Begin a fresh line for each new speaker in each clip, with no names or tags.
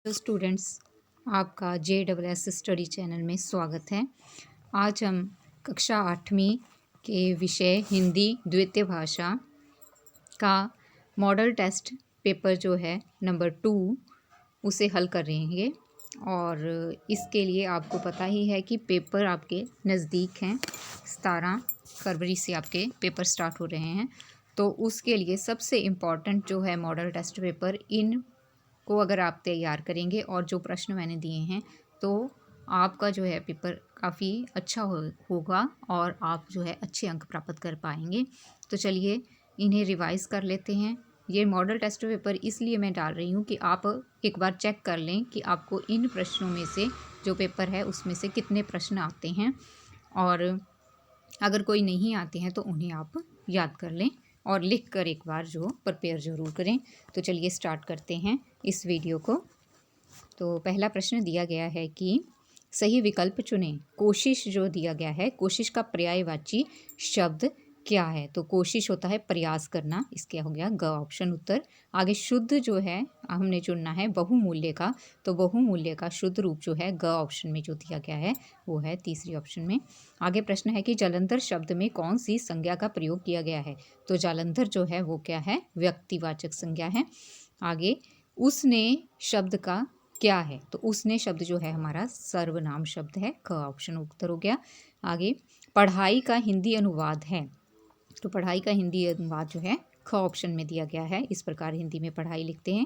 तो स्टूडेंट्स, आपका JSS study channel में स्वागत है। आज हम कक्षा 8वीं के विषय हिंदी द्वितीय भाषा का मॉडल टेस्ट पेपर जो है नंबर 2 उसे हल कर रहे हैं। और इसके लिए आपको पता ही है कि पेपर आपके नज़दीक हैं। 17 फरवरी से आपके पेपर स्टार्ट हो रहे हैं। तो उसके लिए सबसे इम्पॉर्टेंट जो है मॉडल टेस्ट पेपर, इन को अगर आप तैयार करेंगे और जो प्रश्न मैंने दिए हैं तो आपका जो है पेपर काफ़ी अच्छा होगा और आप जो है अच्छे अंक प्राप्त कर पाएंगे। तो चलिए इन्हें रिवाइज़ कर लेते हैं। ये मॉडल टेस्ट पेपर इसलिए मैं डाल रही हूँ कि आप एक बार चेक कर लें कि आपको इन प्रश्नों में से जो पेपर है उसमें से कितने प्रश्न आते हैं, और अगर कोई नहीं आते हैं तो उन्हें आप याद कर लें और लिख कर एक बार जो प्रिपेयर ज़रूर करें। तो चलिए स्टार्ट करते हैं इस वीडियो को। तो पहला प्रश्न दिया गया है कि सही विकल्प चुनें। कोशिश जो दिया गया है, कोशिश का पर्यायवाची शब्द क्या है? तो कोशिश होता है प्रयास करना, इसके हो गया ग ऑप्शन उत्तर। आगे शुद्ध जो है हमने चुनना है बहुमूल्य का, तो बहुमूल्य का शुद्ध रूप जो है ग ऑप्शन में जो दिया गया है वो है तीसरी ऑप्शन में। आगे प्रश्न है कि जालंधर शब्द में कौन सी संज्ञा का प्रयोग किया गया है? तो जालंधर जो है वो क्या है? व्यक्तिवाचक संज्ञा है। आगे उसने शब्द का क्या है? तो उसने शब्द जो है हमारा सर्वनाम शब्द है, ख ऑप्शन उत्तर हो गया। आगे पढ़ाई का हिंदी अनुवाद है, तो पढ़ाई का हिंदी अनुवाद जो है ख ऑप्शन में दिया गया है। इस प्रकार हिंदी में पढ़ाई लिखते हैं।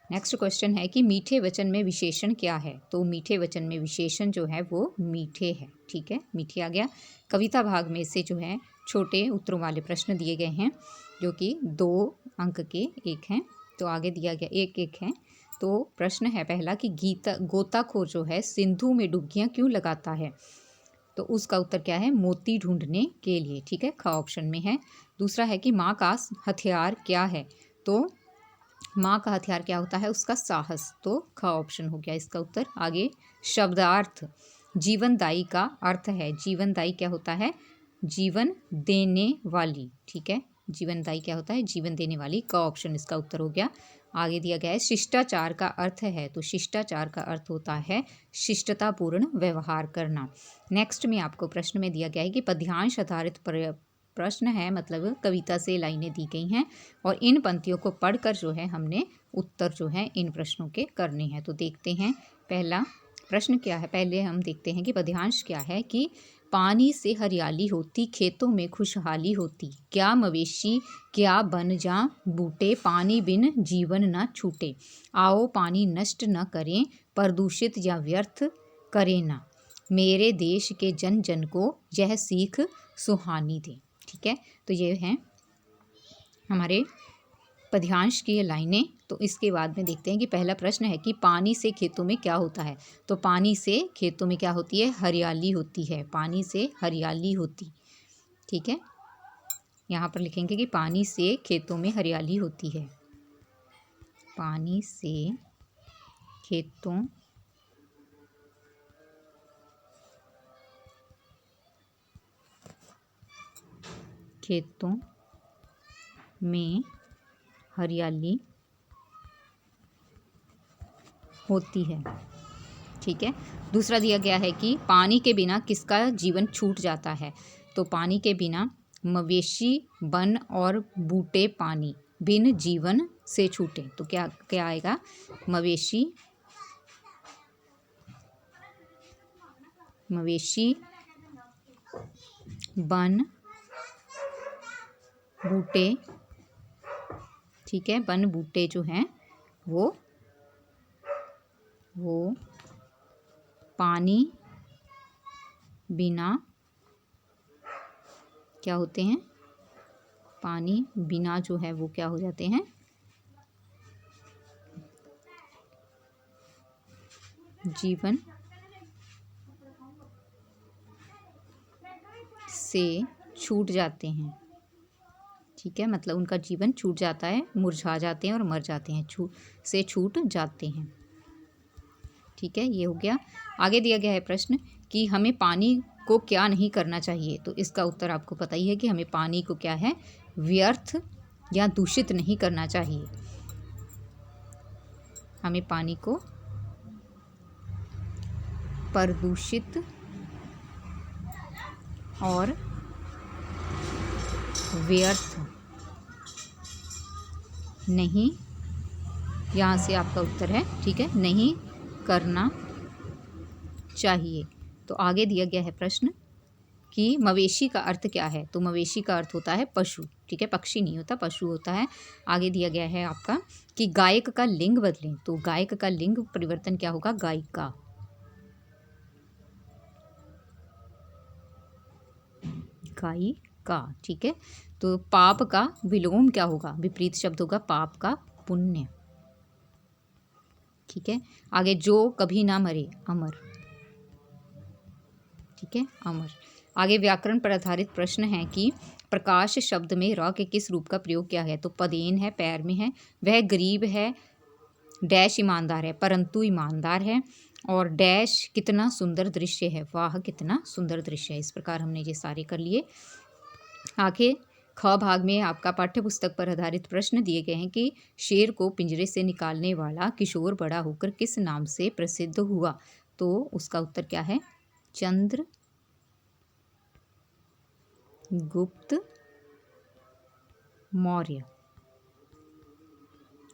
नेक्स्ट क्वेश्चन है कि मीठे वचन में विशेषण क्या है? तो मीठे वचन में विशेषण जो है वो मीठे है। ठीक है, मीठे आ गया। कविता भाग में से जो है छोटे उत्तरों वाले प्रश्न दिए गए हैं जो कि 2 अंक के एक हैं। तो आगे दिया गया एक एक है। तो प्रश्न है पहला कि गोताखोर जो है सिंधु में डुबकियां क्यों लगाता है? तो उसका उत्तर क्या है? मोती ढूंढने के लिए। ठीक है, ख ऑप्शन में है। दूसरा है कि माँ का हथियार क्या है? तो माँ का हथियार क्या होता है? उसका साहस, तो ख ऑप्शन हो गया इसका उत्तर। आगे शब्दार्थ जीवनदायी का अर्थ है। जीवनदायी क्या होता है? जीवन देने वाली। ठीक है, जीवनदायी क्या होता है? जीवन देने वाली, क ऑप्शन इसका उत्तर हो गया। आगे दिया गया है शिष्टाचार का अर्थ है, तो शिष्टाचार का अर्थ होता है शिष्टतापूर्ण व्यवहार करना। नेक्स्ट में आपको प्रश्न में दिया गया है कि पद्यांश आधारित प्रश्न है, मतलब कविता से लाइनें दी गई हैं और इन पंक्तियों को पढ़कर जो है हमने उत्तर जो है इन प्रश्नों के करने हैं। तो देखते हैं पहला प्रश्न क्या है। पहले हम देखते हैं कि पद्यांश क्या है कि पानी से हरियाली होती, खेतों में खुशहाली होती, क्या मवेशी क्या बन जा बूटे, पानी बिन जीवन न छूटे, आओ पानी नष्ट न करें, प्रदूषित या व्यर्थ करें ना, मेरे देश के जन जन को यह सीख सुहानी दे। ठीक है, तो ये हैं हमारे पद्यांश की ये लाइनें। तो इसके बाद में देखते हैं कि पहला प्रश्न है कि पानी से खेतों में क्या होता है? तो पानी से खेतों में क्या होती है? हरियाली होती है। पानी से हरियाली होती। ठीक है, यहाँ पर लिखेंगे कि पानी से खेतों में हरियाली होती है। पानी से खेतों में हरियाली होती है। ठीक है, दूसरा दिया गया है कि पानी के बिना किसका जीवन छूट जाता है? तो पानी के बिना मवेशी वन और बूटे पानी बिन जीवन से छूटे, तो क्या क्या आएगा? मवेशी वन बूटे। ठीक है, वन बूटे जो हैं वो पानी बिना क्या होते हैं? पानी बिना जो है वो क्या हो जाते हैं? जीवन से छूट जाते हैं। ठीक है, मतलब उनका जीवन छूट जाता है, मुरझा जाते हैं और मर जाते हैं, छूट जाते हैं। ठीक है, ये हो गया। आगे दिया गया है प्रश्न कि हमें पानी को क्या नहीं करना चाहिए? तो इसका उत्तर आपको पता ही है कि हमें पानी को क्या है? व्यर्थ या दूषित नहीं करना चाहिए। हमें पानी को प्रदूषित और व्यर्थ नहीं, यहाँ से आपका उत्तर है, ठीक है, नहीं करना चाहिए। तो आगे दिया गया है प्रश्न कि मवेशी का अर्थ क्या है। तो मवेशी का अर्थ होता है पशु, ठीक है, पक्षी नहीं होता, पशु होता है। आगे दिया गया है आपका कि गायक का लिंग बदलें। तो गायक का लिंग परिवर्तन क्या होगा, गायिका, गायिका, ठीक है। तो पाप का विलोम क्या होगा, विपरीत शब्द होगा पाप का पुण्य, ठीक है। आगे जो कभी ना मरे, अमर, ठीक है, अमर। आगे व्याकरण पर आधारित प्रश्न है कि प्रकाश शब्द में र के किस रूप का प्रयोग किया है। तो पदेन है, पैर में है, वह गरीब है, डैश ईमानदार है, परंतु ईमानदार है, और डैश कितना सुंदर दृश्य है, वाह कितना सुंदर दृश्य है। इस प्रकार हमने ये सारे कर लिए। आगे ख भाग में आपका पाठ्य पुस्तक पर आधारित प्रश्न दिए गए हैं कि शेर को पिंजरे से निकालने वाला किशोर बड़ा होकर किस नाम से प्रसिद्ध हुआ। तो उसका उत्तर क्या है, चंद्रगुप्त मौर्य,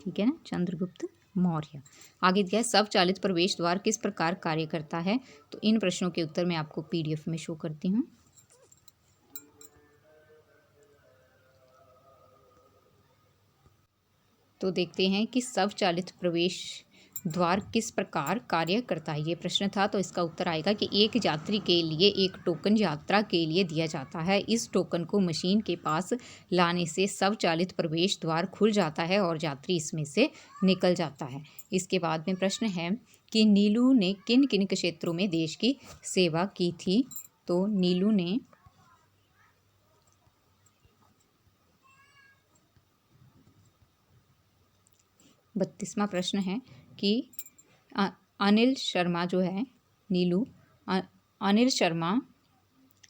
ठीक है ना, चंद्रगुप्त मौर्य। आगे दिया है स्वचालित प्रवेश द्वार किस प्रकार कार्य करता है। तो इन प्रश्नों के उत्तर मैं आपको PDF में शो करती हूँ। तो देखते हैं कि स्वचालित प्रवेश द्वार किस प्रकार कार्य करता है, ये प्रश्न था। तो इसका उत्तर आएगा कि एक यात्री के लिए एक टोकन यात्रा के लिए दिया जाता है। इस टोकन को मशीन के पास लाने से स्वचालित प्रवेश द्वार खुल जाता है और यात्री इसमें से निकल जाता है। इसके बाद में प्रश्न है कि नीलू ने किन किन क्षेत्रों में देश की सेवा की थी। तो नीलू ने बत्तीसवां प्रश्न है कि अनिल शर्मा जो है, नीलू अनिल शर्मा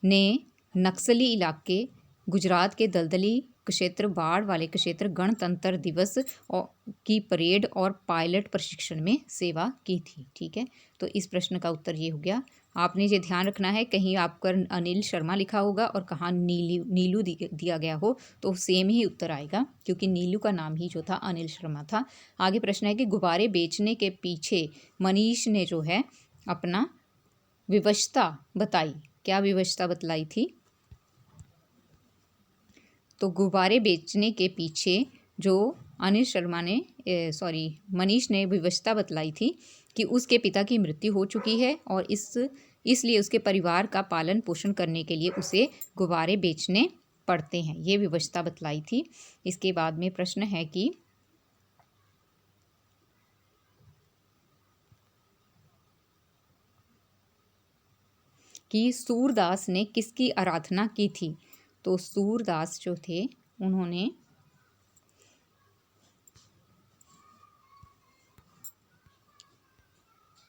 ने नक्सली इलाके गुजरात के दलदली क्षेत्र, बाढ़ वाले क्षेत्र, गणतंत्र दिवस की परेड और पायलट प्रशिक्षण में सेवा की थी, ठीक है। तो इस प्रश्न का उत्तर ये हो गया। आपने ये ध्यान रखना है, कहीं आपका अनिल शर्मा लिखा होगा और कहाँ नीलू दिया गया हो तो सेम ही उत्तर आएगा, क्योंकि नीलू का नाम ही जो था अनिल शर्मा था। आगे प्रश्न है कि गुब्बारे बेचने के पीछे मनीष ने जो है अपना विवशता बताई। क्या विवशता बतलाई थी। तो गुब्बारे बेचने के पीछे जो अनिल शर्मा ने मनीष ने विवशता बतलाई थी कि उसके पिता की मृत्यु हो चुकी है और इसलिए उसके परिवार का पालन पोषण करने के लिए उसे गुब्बारे बेचने पड़ते हैं, ये विवशता बतलाई थी। इसके बाद में प्रश्न है कि सूरदास ने किसकी आराधना की थी। तो सूरदास जो थे उन्होंने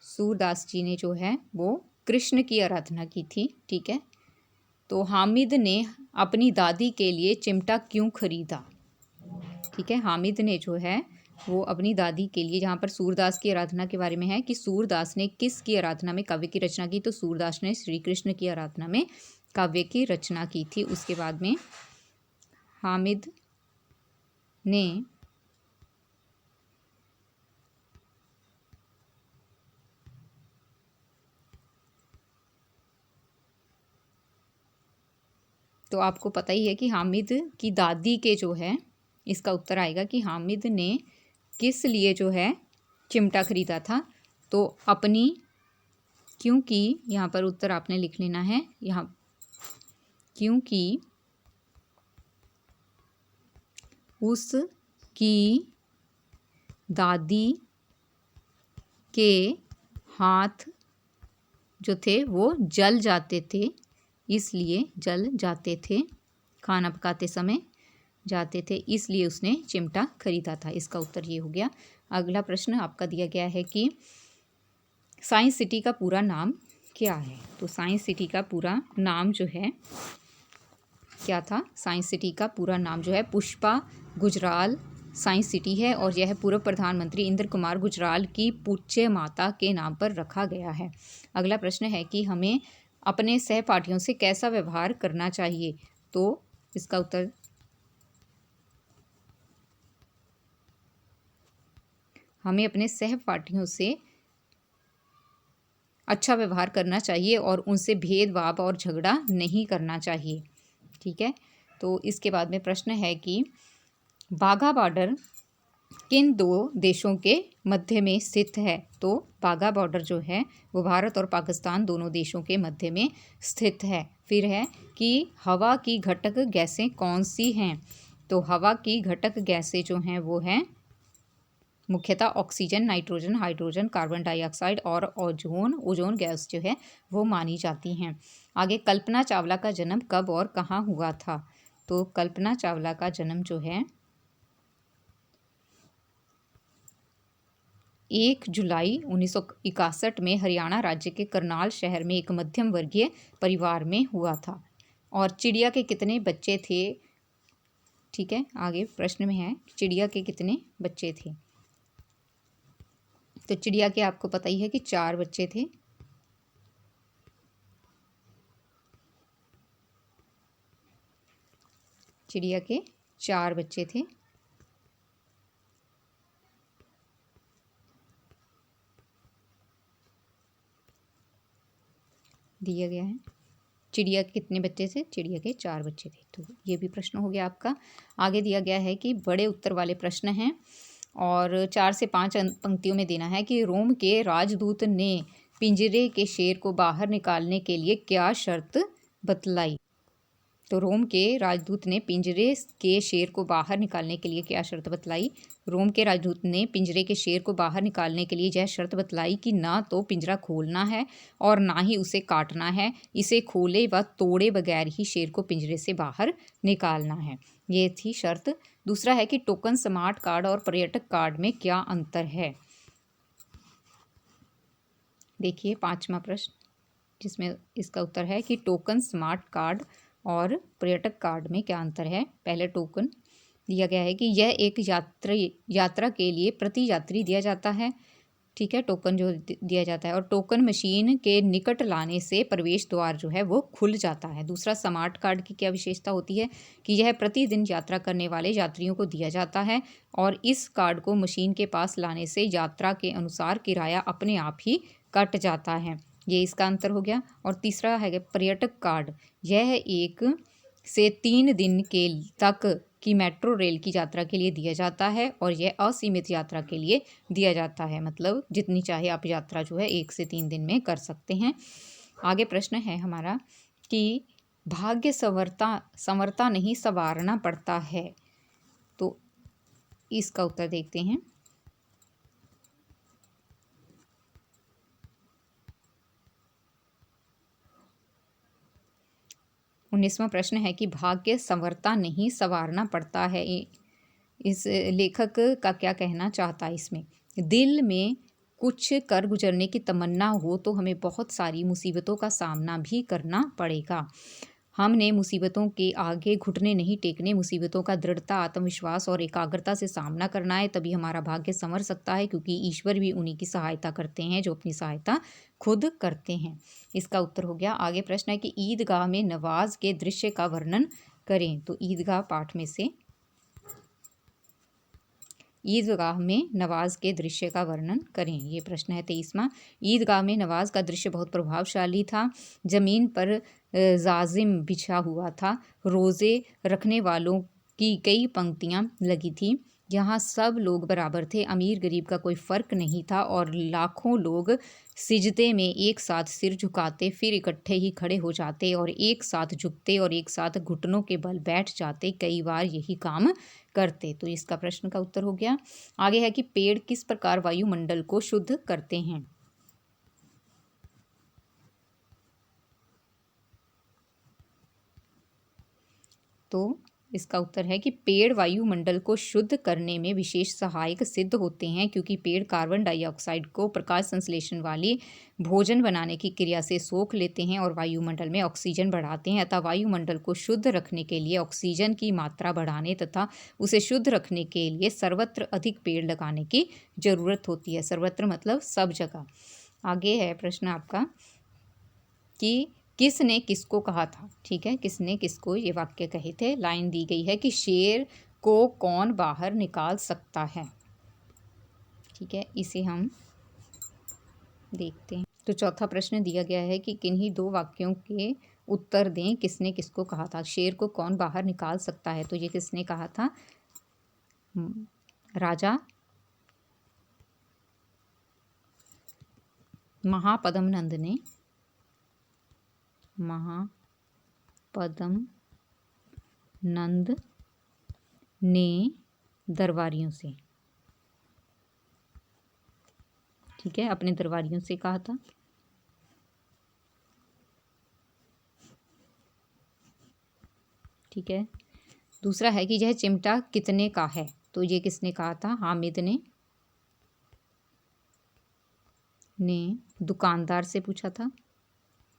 सूरदास जी ने जो है वो कृष्ण की आराधना की थी, ठीक है। तो हामिद ने अपनी दादी के लिए चिमटा क्यों खरीदा, ठीक है। हामिद ने जो है वो अपनी दादी के लिए, जहाँ पर सूरदास की आराधना के बारे में है कि सूरदास ने किस की आराधना में काव्य की रचना की। तो सूरदास ने श्री कृष्ण की आराधना में काव्य की रचना की थी। उसके बाद में हामिद ने तो आपको पता ही है कि हामिद की दादी के जो है, इसका उत्तर आएगा कि हामिद ने किस लिए जो है चिमटा खरीदा था। तो अपनी, क्योंकि यहाँ पर उत्तर आपने लिख लेना है यहाँ, क्योंकि उसकी दादी के हाथ जो थे वो जल जाते थे, इसलिए जल जाते थे, खाना पकाते समय जाते थे, इसलिए उसने चिमटा खरीदा था। इसका उत्तर ये हो गया। अगला प्रश्न आपका दिया गया है कि साइंस सिटी का पूरा नाम क्या है। तो साइंस सिटी का पूरा नाम जो है क्या था। साइंस सिटी का पूरा नाम जो है पुष्पा गुजराल साइंस सिटी है और यह पूर्व प्रधानमंत्री इंदिरा कुमार गुजराल की पूज्य माता के नाम पर रखा गया है। अगला प्रश्न है कि हमें अपने सहपाठियों से कैसा व्यवहार करना चाहिए। तो इसका उत्तर हमें अपने सहपाठियों से अच्छा व्यवहार करना चाहिए और उनसे भेदभाव और झगड़ा नहीं करना चाहिए। ठीक है, तो इसके बाद में प्रश्न है कि बाघा बॉर्डर किन दो देशों के मध्य में स्थित है। तो बाघा बॉर्डर जो है वो भारत और पाकिस्तान दोनों देशों के मध्य में स्थित है। फिर है कि हवा की घटक गैसें कौन सी हैं। तो हवा की घटक गैसें जो हैं वो हैं मुख्यतः oxygen, nitrogen, hydrogen, carbon dioxide और ओजोन गैस जो है वो मानी जाती हैं। आगे कल्पना चावला का जन्म कब और कहाँ हुआ था। तो कल्पना चावला का जन्म जो है 1 जुलाई 1961 में हरियाणा राज्य के करनाल शहर में एक मध्यम वर्गीय परिवार में हुआ था। और चिड़िया के कितने बच्चे थे। ठीक है, आगे प्रश्न में है चिड़िया के कितने बच्चे थे। तो चिड़िया के आपको पता ही है कि 4 बच्चे थे। चिड़िया के 4 बच्चे थे। दिया गया है चिड़िया के कितने बच्चे थे। चिड़िया के 4 बच्चे थे। तो ये भी प्रश्न हो गया आपका। आगे दिया गया है कि बड़े उत्तर वाले प्रश्न हैं और 4 से 5 पंक्तियों में देना है कि रोम के राजदूत ने पिंजरे के शेर को बाहर निकालने के लिए क्या शर्त बतलाई। तो रोम के राजदूत ने पिंजरे के शेर को बाहर निकालने के लिए क्या शर्त बतलाई। रोम के राजदूत ने पिंजरे के शेर को बाहर निकालने के लिए यह शर्त बतलाई कि ना तो पिंजरा खोलना है और ना ही उसे काटना है, इसे खोले व तोड़े बगैर ही शेर को पिंजरे से बाहर निकालना है। ये थी शर्त। दूसरा है कि टोकन स्मार्ट कार्ड और पर्यटक कार्ड में क्या अंतर है। देखिए 5वां प्रश्न जिसमें इसका उत्तर है कि टोकन स्मार्ट कार्ड और पर्यटक कार्ड में क्या अंतर है। पहले टोकन दिया गया है कि यह एक यात्रा के लिए प्रति यात्री दिया जाता है। ठीक है, टोकन जो दिया जाता है और टोकन मशीन के निकट लाने से प्रवेश द्वार जो है वो खुल जाता है। दूसरा स्मार्ट कार्ड की क्या विशेषता होती है कि यह प्रतिदिन यात्रा करने वाले यात्रियों को दिया जाता है और इस कार्ड को मशीन के पास लाने से यात्रा के अनुसार किराया अपने आप ही कट जाता है। ये इसका अंतर हो गया। और तीसरा है पर्यटक कार्ड। यह 1 से 3 दिन के तक की मेट्रो रेल की यात्रा के लिए दिया जाता है और यह असीमित यात्रा के लिए दिया जाता है। मतलब जितनी चाहे आप यात्रा जो है 1 से 3 दिन में कर सकते हैं। आगे प्रश्न है हमारा कि भाग्य संवरता नहीं संवारना पड़ता है। तो इसका उत्तर देखते हैं। 19वां प्रश्न है कि भाग्य संवरता नहीं संवारना पड़ता है। इस लेखक का क्या कहना चाहता है इसमें। दिल में कुछ कर गुजरने की तमन्ना हो तो हमें बहुत सारी मुसीबतों का सामना भी करना पड़ेगा। हमने मुसीबतों के आगे घुटने नहीं टेकने, मुसीबतों का दृढ़ता, आत्मविश्वास और एकाग्रता से सामना करना है, तभी हमारा भाग्य संवर सकता है क्योंकि ईश्वर भी उन्हीं की सहायता करते हैं जो अपनी सहायता खुद करते हैं। इसका उत्तर हो गया। आगे प्रश्न है कि ईदगाह में नमाज के दृश्य का वर्णन करें। तो ईदगाह पाठ में से ईदगाह में नमाज के दृश्य का वर्णन करें। ये प्रश्न है 23वां। ईदगाह में नमाज का दृश्य बहुत प्रभावशाली था। ज़मीन पर जाजिम बिछा हुआ था। रोज़े रखने वालों की कई पंक्तियाँ लगी थी। यहाँ सब लोग बराबर थे, अमीर गरीब का कोई फ़र्क नहीं था और लाखों लोग सिजदे में एक साथ सिर झुकाते, फिर इकट्ठे ही खड़े हो जाते और एक साथ झुकते और एक साथ घुटनों के बल बैठ जाते। कई बार यही काम करते। तो इसका प्रश्न का उत्तर हो गया। आगे है कि पेड़ किस प्रकार वायुमंडल को शुद्ध करते हैं। तो इसका उत्तर है कि पेड़ वायुमंडल को शुद्ध करने में विशेष सहायक सिद्ध होते हैं, क्योंकि पेड़ कार्बन डाइऑक्साइड को प्रकाश संश्लेषण वाली भोजन बनाने की क्रिया से सोख लेते हैं और वायुमंडल में ऑक्सीजन बढ़ाते हैं। अतः वायुमंडल को शुद्ध रखने के लिए ऑक्सीजन की मात्रा बढ़ाने तथा उसे शुद्ध रखने के लिए सर्वत्र अधिक पेड़ लगाने की जरूरत होती है। सर्वत्र मतलब सब जगह। आगे है प्रश्न आपका कि किसने किसको कहा था। ठीक है, किसने किसको ये वाक्य कहे थे। लाइन दी गई है कि शेर को कौन बाहर निकाल सकता है। ठीक है, इसे हम देखते हैं। तो चौथा प्रश्न दिया गया है कि किन्हीं दो वाक्यों के उत्तर दें। किसने किसको कहा था। शेर को कौन बाहर निकाल सकता है, तो ये किसने कहा था। राजा महापद्म नंद ने दरबारियों से, ठीक है, अपने दरबारियों से कहा था। ठीक है, दूसरा है कि यह चिमटा कितने का है, तो ये किसने कहा था। हामिद ने दुकानदार से पूछा था।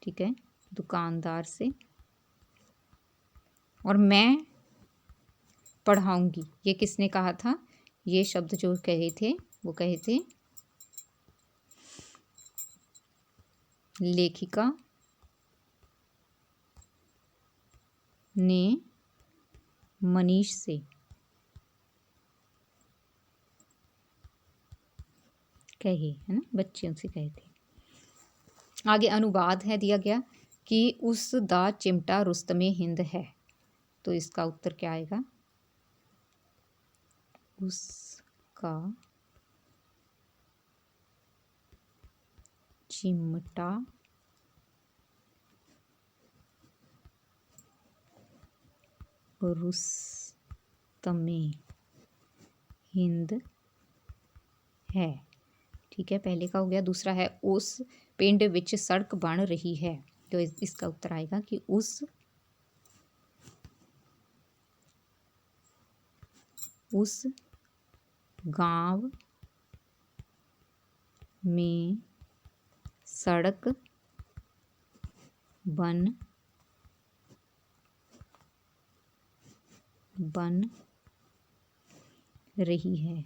ठीक है, दुकानदार से। और मैं पढ़ाऊंगी, ये किसने कहा था। ये शब्द जो कहे थे वो कहे थे लेखिका ने मनीष से कहे, है ना, बच्चों से कहे थे। आगे अनुवाद है दिया गया कि उस दा चिमटा रुस्तमे हिंद है, तो इसका उत्तर क्या आएगा। उसका चिमटा रुस्तमे हिंद है। ठीक है, पहले का हो गया। दूसरा है उस पिंड विच सड़क बन रही है, तो इसका उत्तर आएगा कि उस गांव में सड़क बन रही है।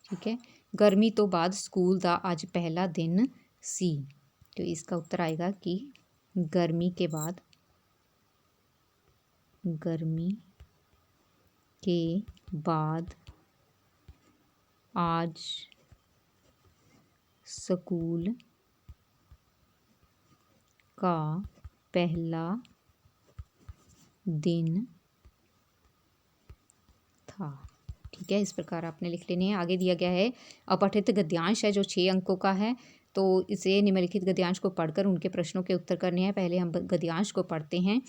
ठीक है, गर्मी तो बाद स्कूल दा आज पहला दिन सी, तो इसका उत्तर आएगा कि गर्मी के बाद आज स्कूल का पहला दिन था। ठीक है, इस प्रकार आपने लिख लेने हैं। आगे दिया गया है अपठित गद्यांश है जो 6 अंकों का है, तो इसे निम्नलिखित गद्यांश को पढ़कर उनके प्रश्नों के उत्तर करने हैं। पहले हम गद्यांश को पढ़ते हैं।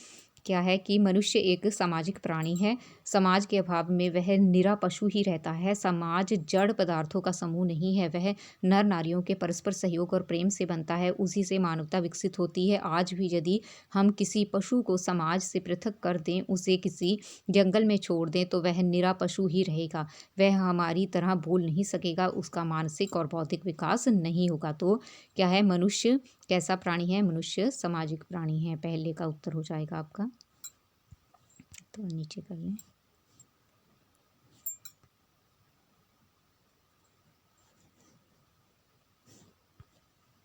क्या है कि मनुष्य एक सामाजिक प्राणी है। समाज के अभाव में वह निरा पशु ही रहता है। समाज जड़ पदार्थों का समूह नहीं है, वह नर नारियों के परस्पर सहयोग और प्रेम से बनता है, उसी से मानवता विकसित होती है। आज भी यदि हम किसी पशु को समाज से पृथक कर दें, उसे किसी जंगल में छोड़ दें, तो वह निरा पशु ही रहेगा। वह हमारी तरह बोल नहीं सकेगा, उसका मानसिक और बौद्धिक विकास नहीं होगा। तो क्या है, मनुष्य कैसा प्राणी है। मनुष्य सामाजिक प्राणी है। पहले का उत्तर हो जाएगा आपका। तो नीचे कर लें।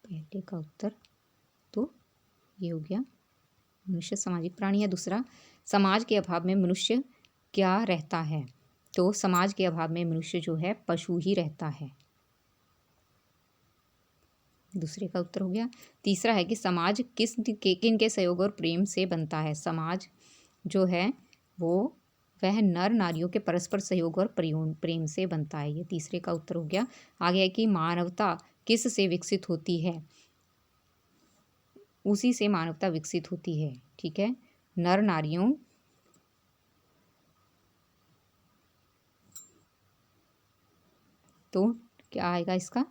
पहले का उत्तर तो ये हो गया, मनुष्य सामाजिक प्राणी है। दूसरा, समाज के अभाव में मनुष्य क्या रहता है, तो समाज के अभाव में मनुष्य जो है पशु ही रहता है। दूसरे का उत्तर हो गया। तीसरा है कि समाज किन के सहयोग और प्रेम से बनता है। समाज जो है वह नर नारियों के परस्पर सहयोग और प्रेम से बनता है। ये तीसरे का उत्तर हो गया। आगे है कि मानवता किस से विकसित होती है, उसी से मानवता विकसित होती है। ठीक है, नर नारियों तो क्या आएगा इसका,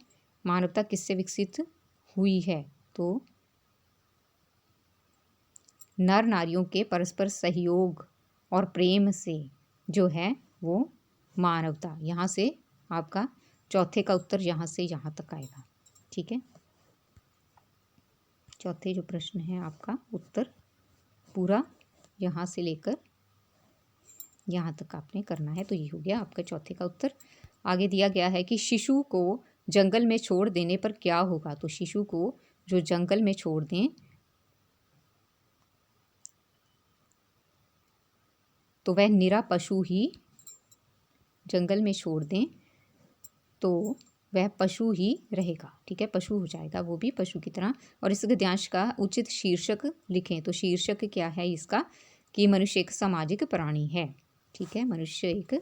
मानवता किससे विकसित हुई है, तो नर नारियों के परस्पर सहयोग और प्रेम से जो है वो मानवता। यहाँ से आपका चौथे का उत्तर यहाँ से यहाँ तक आएगा। ठीक है, चौथे जो प्रश्न है आपका उत्तर पूरा यहाँ से लेकर यहाँ तक आपने करना है। तो ये हो गया आपका चौथे का उत्तर। आगे दिया गया है कि शिशु को जंगल में छोड़ देने पर क्या होगा। तो शिशु को जो जंगल में छोड़ दें तो वह निरा पशु ही, जंगल में छोड़ दें तो वह पशु ही रहेगा। ठीक है, पशु हो जाएगा वो भी पशु की तरह। और इस गद्यांश का उचित शीर्षक लिखें। तो शीर्षक क्या है इसका कि मनुष्य एक सामाजिक प्राणी है। ठीक है, मनुष्य एक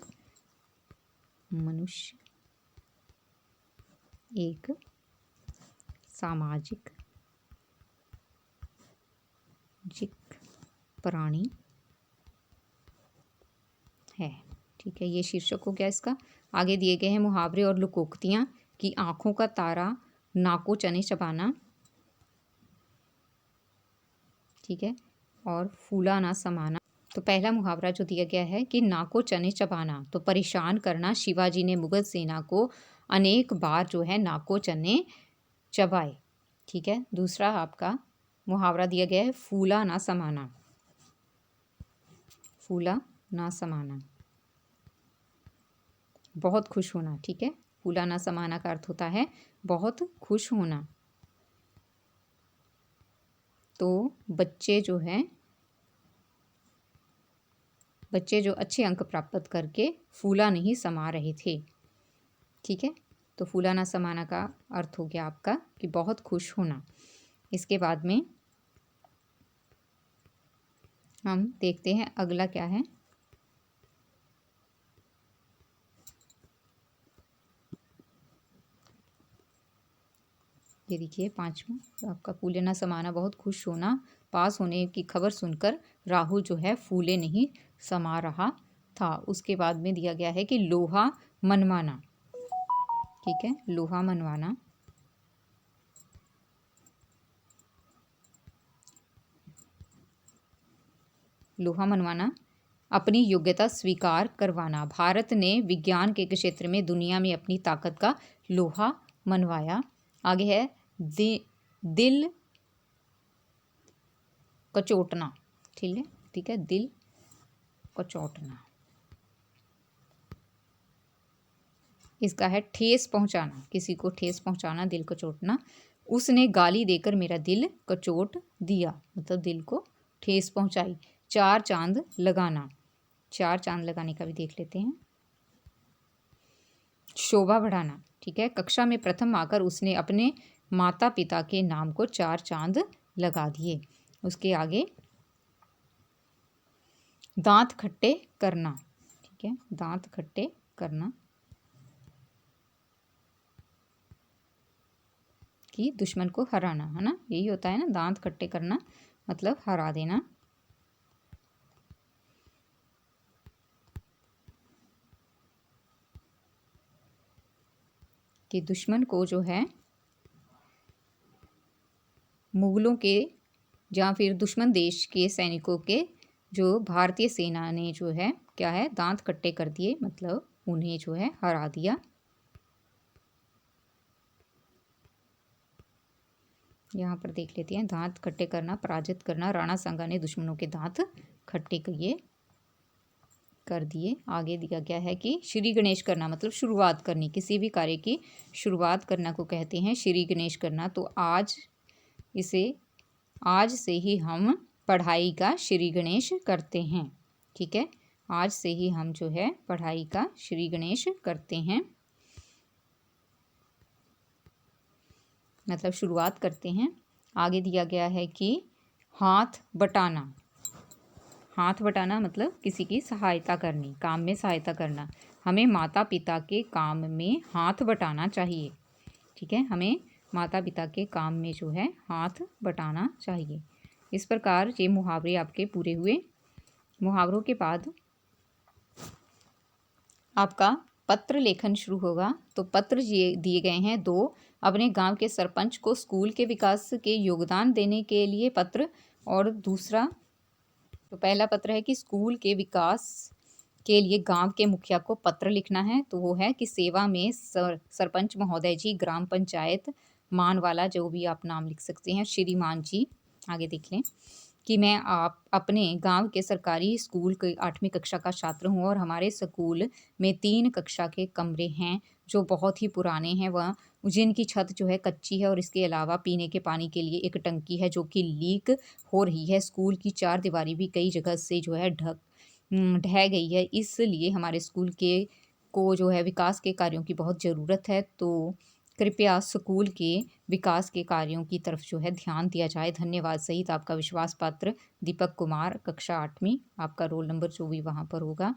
सामाजिक प्राणी है। ठीक है, ये शीर्षक हो गया इसका। आगे दिए गए हैं मुहावरे और लोकोक्तियाँ कि आँखों का तारा नाको चने चबाना। ठीक है, और फूला ना समाना। तो पहला मुहावरा जो दिया गया है कि नाको चने चबाना, तो परेशान करना। शिवाजी ने मुगल सेना को अनेक बार जो है नाको चने चबाए। ठीक है, दूसरा आपका मुहावरा दिया गया है फूला ना समाना। फूला ना समाना, बहुत खुश होना। ठीक है, फूला ना समाना का अर्थ होता है बहुत खुश होना। तो बच्चे जो अच्छे अंक प्राप्त करके फूला नहीं समा रहे थे। ठीक है, तो फूला ना समाना का अर्थ हो गया आपका कि बहुत खुश होना। इसके बाद में हम देखते हैं अगला क्या है। ये देखिए पांचवा, तो आपका फूले ना समाना बहुत खुश होना। पास होने की खबर सुनकर राहुल जो है फूले नहीं समा रहा था। उसके बाद में दिया गया है कि लोहा मनवाना। ठीक है, लोहा मनवाना। लोहा मनवाना, अपनी योग्यता स्वीकार करवाना। भारत ने विज्ञान के क्षेत्र में दुनिया में अपनी ताकत का लोहा मनवाया। आगे है दिल कचोटना। ठीक है, दिल कचोटना। इसका है ठेस पहुंचाना, किसी को ठेस पहुंचाना, दिल कचोटना। उसने गाली देकर मेरा दिल कचोट दिया, मतलब दिल को ठेस पहुंचाई। चार चांद लगाना, चार चांद लगाने का भी देख लेते हैं। शोभा बढ़ाना। ठीक है, कक्षा में प्रथम आकर उसने अपने माता पिता के नाम को चार चांद लगा दिए। उसके आगे दांत खट्टे करना। ठीक है, दांत खट्टे करना कि दुश्मन को हराना, है ना, यही होता है ना, दांत खट्टे करना मतलब हरा देना। कि दुश्मन को जो है मुगलों के या फिर दुश्मन देश के सैनिकों के जो भारतीय सेना ने जो है क्या है दांत खट्टे कर दिए, मतलब उन्हें जो है हरा दिया। यहाँ पर देख लेते हैं, दांत खट्टे करना, पराजित करना। राणा सांगा ने दुश्मनों के दांत खट्टे कर दिए। आगे दिया गया है कि श्री गणेश करना मतलब शुरुआत करनी, किसी भी कार्य की शुरुआत करना को कहते हैं श्री गणेश करना। तो आज से ही हम पढ़ाई का श्री गणेश करते हैं। ठीक है, आज से ही हम जो है पढ़ाई का श्री गणेश करते हैं, मतलब शुरुआत करते हैं। आगे दिया गया है कि हाथ बटाना। हाथ बटाना मतलब किसी की सहायता करनी, काम में सहायता करना। हमें माता पिता के काम में हाथ बटाना चाहिए। ठीक है, हमें माता पिता के काम में जो है हाथ बटाना चाहिए। इस प्रकार ये मुहावरे आपके पूरे हुए। मुहावरों के बाद आपका पत्र लेखन शुरू होगा। तो पत्र ये दिए गए हैं दो। अपने गांव के सरपंच को स्कूल के विकास के योगदान देने के लिए पत्र, और दूसरा तो पहला पत्र है कि स्कूल के विकास के लिए गांव के मुखिया को पत्र लिखना है। तो वो है कि सेवा में सरपंच महोदय जी, ग्राम पंचायत मानवाला, जो भी आप नाम लिख सकते हैं, श्रीमान जी, आगे देख लें, कि मैं आप अपने गांव के सरकारी स्कूल के 8वीं कक्षा का छात्र हूं और हमारे स्कूल में 3 कक्षा के कमरे हैं जो बहुत ही पुराने हैं, वह जिनकी छत जो है कच्ची है और इसके अलावा पीने के पानी के लिए एक टंकी है जो कि लीक हो रही है। स्कूल की चार दीवारी भी कई जगह से जो है ढह गई है, इसलिए हमारे स्कूल के को जो है विकास के कार्यों की बहुत ज़रूरत है। तो कृपया स्कूल के विकास के कार्यों की तरफ जो है ध्यान दिया जाए। धन्यवाद सहित आपका विश्वास पात्र दीपक कुमार, कक्षा 8वीं, आपका रोल नंबर जो भी वहाँ पर होगा,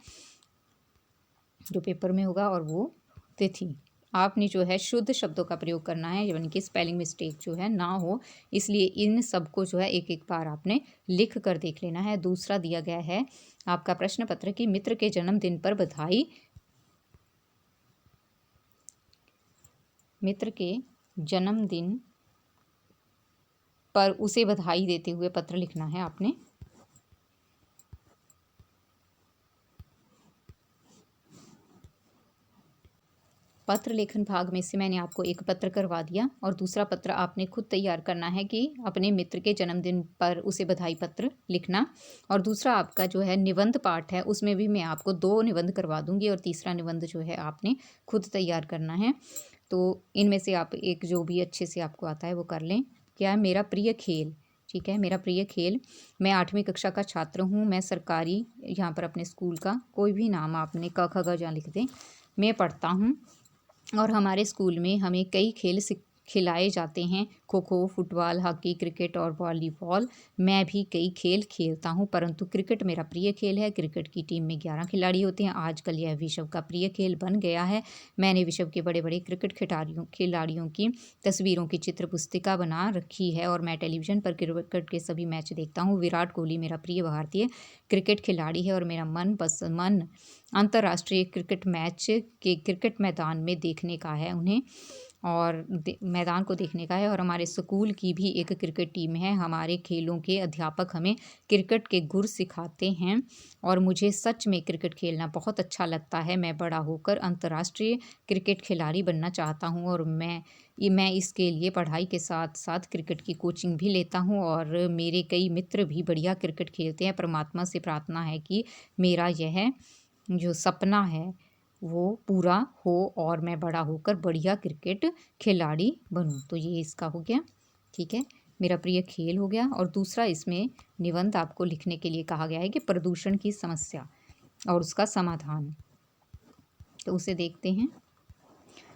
जो पेपर में होगा, और वो तिथि। आपने जो है शुद्ध शब्दों का प्रयोग करना है, यानी कि स्पेलिंग मिस्टेक जो है ना हो, इसलिए इन सबको जो है एक एक बार आपने लिख कर देख लेना है। दूसरा दिया गया है आपका प्रश्न पत्र कि मित्र के जन्मदिन पर बधाई, मित्र के जन्मदिन पर उसे बधाई देते हुए पत्र लिखना है आपने। पत्र लेखन भाग में से मैंने आपको एक पत्र करवा दिया और दूसरा पत्र आपने खुद तैयार करना है कि अपने मित्र के जन्मदिन पर उसे बधाई पत्र लिखना। और दूसरा आपका जो है निबंध पाठ है, उसमें भी मैं आपको 2 निबंध करवा दूंगी और तीसरा निबंध जो है आपने खुद तैयार करना है। तो इनमें से आप एक जो भी अच्छे से आपको आता है वो कर लें। क्या है? मेरा प्रिय खेल। ठीक है, मेरा प्रिय खेल। मैं 8वीं कक्षा का छात्र हूँ। मैं सरकारी, यहाँ पर अपने स्कूल का कोई भी नाम आपने क ख ग जहाँ लिख दें, मैं पढ़ता हूँ और हमारे स्कूल में हमें कई खेल खिलाए जाते हैं, kho kho, football, hockey, cricket और वॉलीबॉल। मैं भी कई खेल खेलता हूं, परंतु क्रिकेट मेरा प्रिय खेल है। क्रिकेट की टीम में 11 खिलाड़ी होते हैं। आजकल यह विश्व का प्रिय खेल बन गया है। मैंने विश्व के बड़े बड़े क्रिकेट खिलाड़ियों की तस्वीरों की चित्र पुस्तिका बना रखी है और मैं टेलीविज़न पर क्रिकेट के सभी मैच देखता हूँ। विराट कोहली मेरा प्रिय भारतीय क्रिकेट खिलाड़ी है और मेरा मन अंतर्राष्ट्रीय क्रिकेट मैच के क्रिकेट मैदान में देखने का है उन्हें, और मैदान को देखने का है। और हमारे स्कूल की भी एक क्रिकेट टीम है। हमारे खेलों के अध्यापक हमें क्रिकेट के गुर सिखाते हैं और मुझे सच में क्रिकेट खेलना बहुत अच्छा लगता है। मैं बड़ा होकर अंतर्राष्ट्रीय क्रिकेट खिलाड़ी बनना चाहता हूँ और मैं इसके लिए पढ़ाई के साथ साथ क्रिकेट की कोचिंग भी लेता हूँ और मेरे कई मित्र भी बढ़िया क्रिकेट खेलते हैं। परमात्मा से प्रार्थना है कि मेरा यह जो सपना है वो पूरा हो और मैं बड़ा होकर बढ़िया क्रिकेट खिलाड़ी बनूं। तो ये इसका हो गया। ठीक है, मेरा प्रिय खेल हो गया। और दूसरा इसमें निबंध आपको लिखने के लिए कहा गया है कि प्रदूषण की समस्या और उसका समाधान। तो उसे देखते हैं,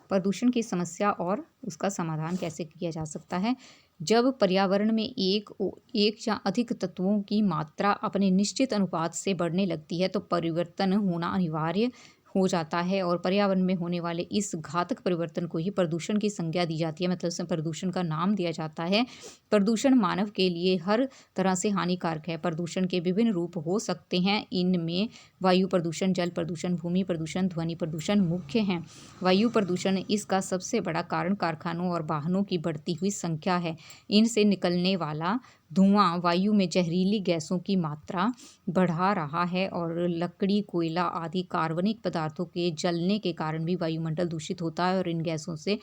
प्रदूषण की समस्या और उसका समाधान कैसे किया जा सकता है। जब पर्यावरण में एक या अधिक तत्वों की मात्रा अपने निश्चित अनुपात से बढ़ने लगती है तो परिवर्तन होना अनिवार्य हो जाता है और पर्यावरण में होने वाले इस घातक परिवर्तन को ही प्रदूषण की संज्ञा दी जाती है, मतलब उसमें प्रदूषण का नाम दिया जाता है। प्रदूषण मानव के लिए हर तरह से हानिकारक है। प्रदूषण के विभिन्न रूप हो सकते हैं। इनमें वायु प्रदूषण, जल प्रदूषण, भूमि प्रदूषण, ध्वनि प्रदूषण मुख्य हैं। वायु प्रदूषण इसका सबसे बड़ा कारण कारखानों और वाहनों की बढ़ती हुई संख्या है। इनसे निकलने वाला धुआं वायु में जहरीली गैसों की मात्रा बढ़ा रहा है और लकड़ी, कोयला आदि कार्बनिक पदार्थों के जलने के कारण भी वायुमंडल दूषित होता है और इन गैसों से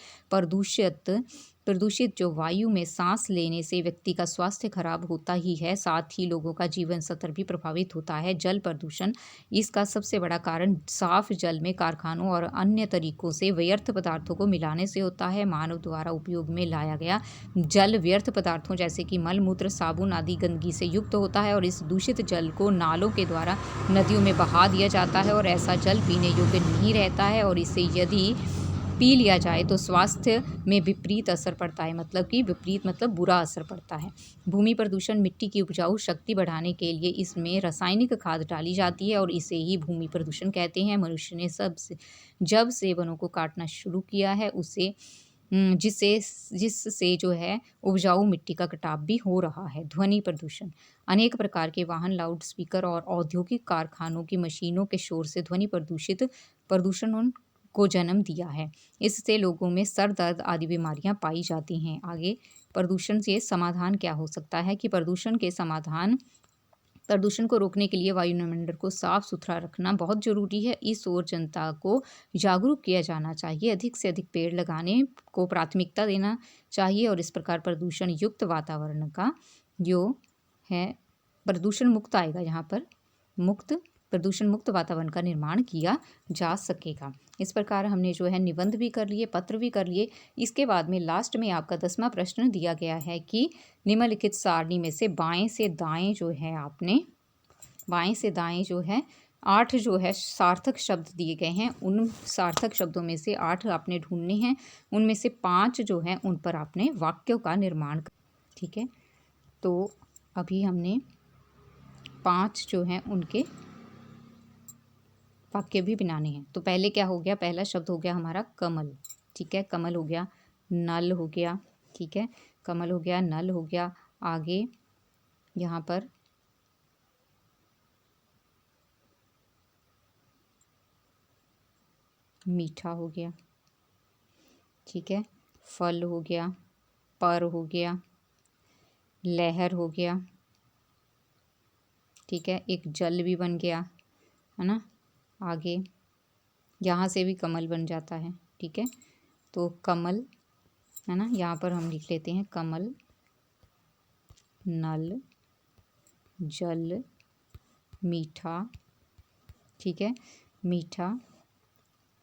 प्रदूषित जो वायु में सांस लेने से व्यक्ति का स्वास्थ्य खराब होता ही है, साथ ही लोगों का जीवन स्तर भी प्रभावित होता है। जल प्रदूषण इसका सबसे बड़ा कारण साफ जल में कारखानों और अन्य तरीकों से व्यर्थ पदार्थों को मिलाने से होता है। मानव द्वारा उपयोग में लाया गया जल व्यर्थ पदार्थों जैसे कि मल मूत्र, साबुन आदि गंदगी से युक्त होता है और इस दूषित जल को नालों के द्वारा नदियों में बहा दिया जाता है और ऐसा जल पीने योग्य नहीं रहता है और इसे यदि पी लिया जाए तो स्वास्थ्य में विपरीत असर पड़ता है, मतलब कि विपरीत मतलब बुरा असर पड़ता है। भूमि प्रदूषण मिट्टी की उपजाऊ शक्ति बढ़ाने के लिए इसमें रासायनिक खाद डाली जाती है और इसे ही भूमि प्रदूषण कहते हैं। मनुष्य ने जब से वनों को काटना शुरू किया है जिससे जो है उपजाऊ मिट्टी का कटाव भी हो रहा है। ध्वनि प्रदूषण अनेक प्रकार के वाहन, लाउड स्पीकर और औद्योगिक कारखानों की मशीनों के शोर से ध्वनि प्रदूषण को जन्म दिया है। इससे लोगों में सर दर्द आदि बीमारियां पाई जाती हैं। आगे प्रदूषण से समाधान क्या हो सकता है कि प्रदूषण के समाधान प्रदूषण को रोकने के लिए वायुमंडल को साफ सुथरा रखना बहुत ज़रूरी है। इस ओर जनता को जागरूक किया जाना चाहिए। अधिक से अधिक पेड़ लगाने को प्राथमिकता देना चाहिए और इस प्रकार प्रदूषण युक्त वातावरण का जो है प्रदूषण मुक्त आएगा, यहाँ पर प्रदूषण मुक्त वातावरण का निर्माण किया जा सकेगा। इस प्रकार हमने जो है निबंध भी कर लिए, पत्र भी कर लिए। इसके बाद में लास्ट में आपका 10वां प्रश्न दिया गया है कि निम्नलिखित सारणी में से बाएं से दाएं जो है आपने बाएं से दाएं जो है 8 जो है सार्थक शब्द दिए गए हैं। उन सार्थक शब्दों में से 8 आपने ढूंढने हैं। उनमें से 5 जो है उन पर आपने वाक्यों का निर्माण कर, ठीक है। तो अभी हमने 5 जो हैं उनके वाक्य भी बनाने हैं। तो पहले क्या हो गया, पहला शब्द हो गया हमारा कमल, ठीक है। कमल हो गया, नल हो गया, ठीक है। कमल हो गया, नल हो गया। आगे यहाँ पर मीठा हो गया, ठीक है। फल हो गया, पर हो गया, लहर हो गया, ठीक है। एक जल भी बन गया, है ना। आगे यहाँ से भी कमल बन जाता है, ठीक है। तो कमल, है ना, यहाँ पर हम लिख लेते हैं कमल, नल, जल, मीठा, ठीक है। मीठा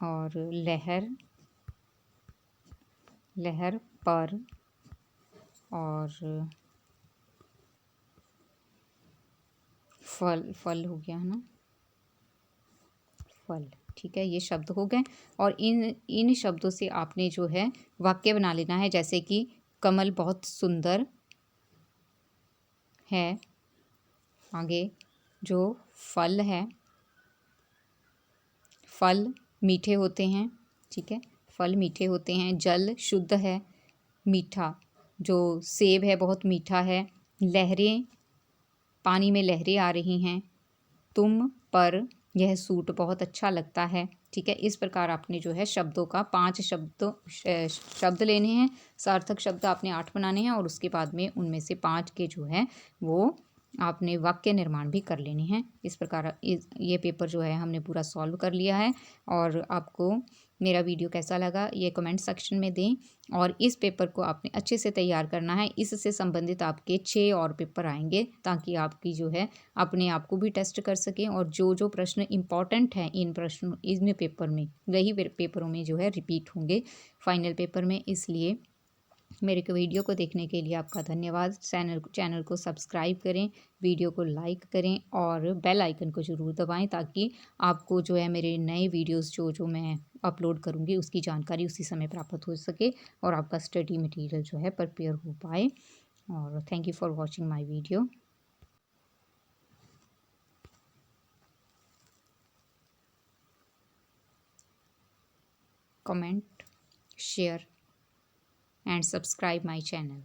और लहर, लहर, पर और फल, फल हो गया, है ना, फल, ठीक है। ये शब्द हो गए और इन शब्दों से आपने जो है वाक्य बना लेना है। जैसे कि कमल बहुत सुंदर है, आगे जो फल है, फल मीठे होते हैं, ठीक है। फल मीठे होते हैं। जल शुद्ध है, मीठा, जो सेब है बहुत मीठा है। लहरें, पानी में लहरें आ रही हैं। तुम पर, यह सूट बहुत अच्छा लगता है, ठीक है। इस प्रकार आपने जो है शब्दों का 5 शब्द लेने हैं। सार्थक शब्द आपने 8 बनाने हैं और उसके बाद में उनमें से 5 के जो है वो आपने वाक्य निर्माण भी कर लेने हैं। इस प्रकार ये पेपर जो है हमने पूरा सॉल्व कर लिया है। और आपको मेरा वीडियो कैसा लगा ये कमेंट सेक्शन में दें। और इस पेपर को आपने अच्छे से तैयार करना है। इससे संबंधित आपके 6 और पेपर आएंगे ताकि आपकी जो है अपने आप को भी टेस्ट कर सकें और जो जो प्रश्न इम्पॉर्टेंट हैं इन पेपर में, वही पेपरों में जो है रिपीट होंगे फाइनल पेपर में। इसलिए मेरे को वीडियो को देखने के लिए आपका धन्यवाद। चैनल को सब्सक्राइब करें, वीडियो को लाइक करें और बेल आइकन को ज़रूर दबाएं ताकि आपको जो है मेरे नए वीडियोस जो मैं अपलोड करूंगी उसकी जानकारी उसी समय प्राप्त हो सके और आपका स्टडी मटेरियल जो है प्रिपेयर हो पाए। और thank you for watching my video. Comment, share and subscribe my channel.